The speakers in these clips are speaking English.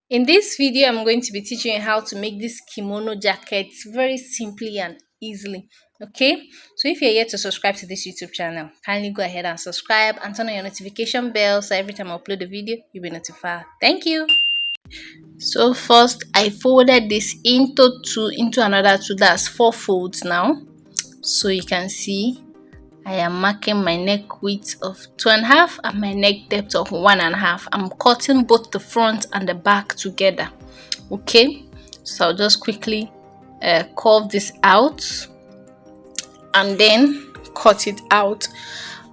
In this video, I'm going to be teaching you how to make this kimono jacket very simply and easily. Okay, so if you're yet to subscribe to this YouTube channel, kindly go ahead and subscribe and turn on your notification bell so every time I upload a video, you'll be notified. Thank you. So first, I folded this into another two. That's four folds now. So you can see I am marking my neck width of 2.5 and my neck depth of 1.5. I'm cutting both the front and the back together. Okay, so I'll just quickly curve this out and then cut it out.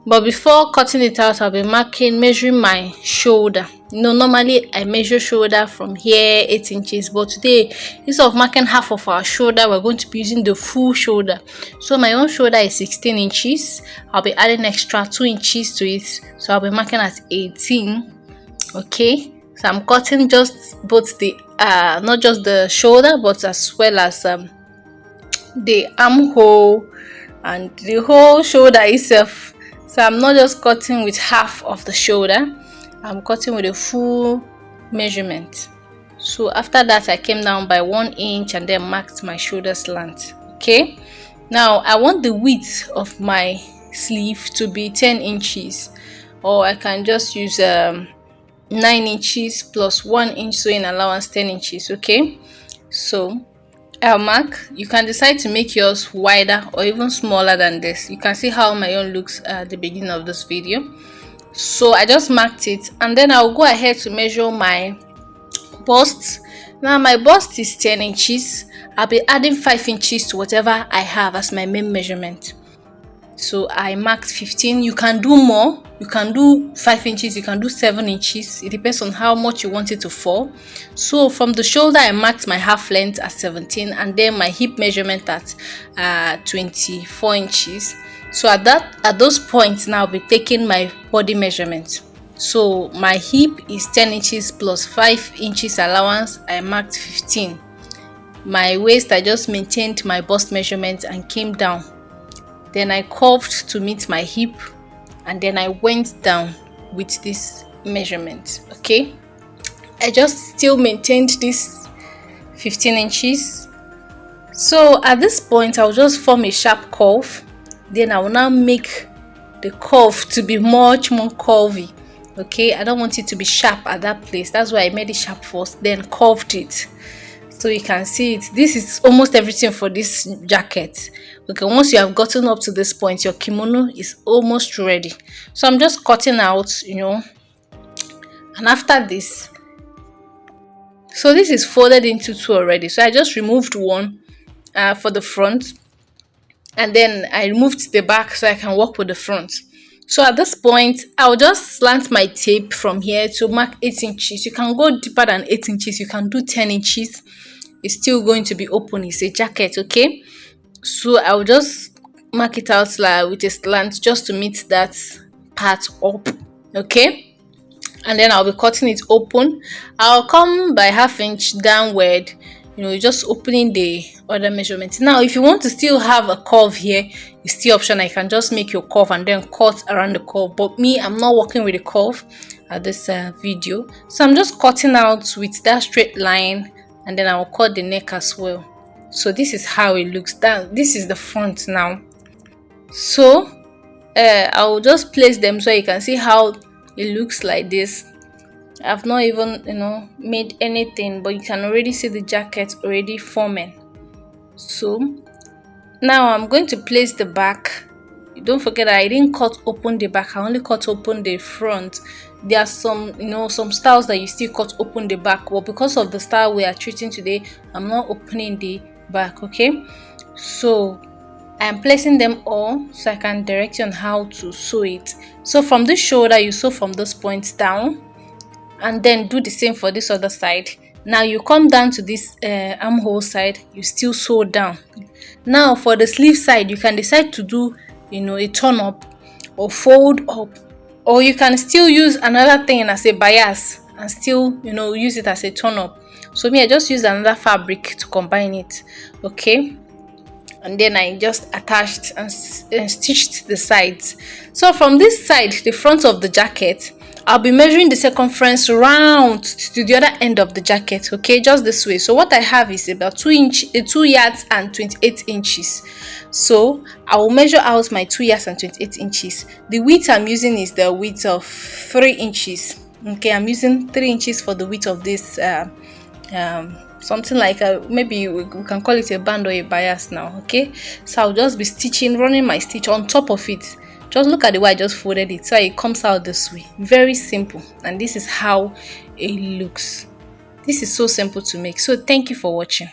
But before cutting it out, I'll be measuring my shoulder. Normally I measure shoulder from here 8 inches, but today instead of marking half of our shoulder, we're going to be using the full shoulder. So my own shoulder is 16 inches. I'll be adding extra 2 inches to it, so I'll be marking at 18. Okay, so I'm cutting just both the not just the shoulder, but as well as the armhole and the whole shoulder itself. So I'm not just cutting with half of the shoulder, I'm cutting with a full measurement. So after that, I came down by 1 inch and then marked my shoulder slant. Okay, now I want the width of my sleeve to be 10 inches, or I can just use 9 inches plus 1 inch sewing allowance, 10 inches. Okay, so I'll mark. You can decide to make yours wider or even smaller than this. You can see how my own looks at the beginning of this video. So I just marked it, and then I'll go ahead to measure my bust. Now my bust is 10 inches. I'll be adding 5 inches to whatever I have as my main measurement. So I marked 15. You can do more. You can do 5 inches, you can do 7 inches. It depends on how much you want it to fall. So from the shoulder, I marked my half length at 17 and then my hip measurement at 24 inches. So at those points now, I'll be taking my body measurement. So my hip is 10 inches plus 5 inches allowance. I marked 15. My waist, I just maintained my bust measurement and came down. Then I curved to meet my hip, and then I went down with this measurement. Okay, I just still maintained this 15 inches. So at this point, I'll just form a sharp curve. Then I will now make the curve to be much more curvy. Okay, I don't want it to be sharp at that place. That's why I made it sharp first, then curved it. So you can see it. This is almost everything for this jacket. Okay, once you have gotten up to this point, your kimono is almost ready. So I'm just cutting out, and after this, so this is folded into two already. So I just removed one for the front, and then I removed the back so I can work with the front. So at this point, I'll just slant my tape from here to mark 8 inches. You can go deeper than 8 inches. You can do 10 inches. It's still going to be open. It's a jacket, okay? So I'll just mark it out with a slant just to meet that part up, okay? And then I'll be cutting it open. I'll come by ½ inch downward, just opening the other measurement. Now if you want to still have a curve here, it's still optional. You can just make your curve and then cut around the curve, but me, I'm not working with a curve at this video, so I'm just cutting out with that straight line, and then I'll cut the neck as well. So this is how it looks. This is the front now. So I'll just place them so you can see how it looks like this. I've not even made anything, but you can already see the jacket already forming. So now I'm going to place the back. Don't forget that I didn't cut open the back, I only cut open the front. There are some styles that you still cut open the back, but because of the style we are treating today, I'm not opening the back. Okay, so I'm placing them all so I can direct you on how to sew it. So from this shoulder, you sew from this point down, and then do the same for this other side. Now you come down to this armhole side, you still sew down. Now for the sleeve side, you can decide to do a turn up or fold up, or you can still use another thing as a bias and still use it as a turn up. So me, I just use another fabric to combine it. Okay, and then I just attached and stitched the sides. So from this side, the front of the jacket, I'll be measuring the circumference round to the other end of the jacket, okay, just this way. So what I have is about 2 yards and 28 inches. So I will measure out my 2 yards and 28 inches. The width I'm using is the width of 3 inches. Okay, I'm using 3 inches for the width of this something like maybe we can call it a band or a bias now. Okay, so I'll just be stitching, running my stitch on top of it. Just look at the way I just folded it, so it comes out this way. Very simple, and this is how it looks. This is so simple to make. So thank you for watching.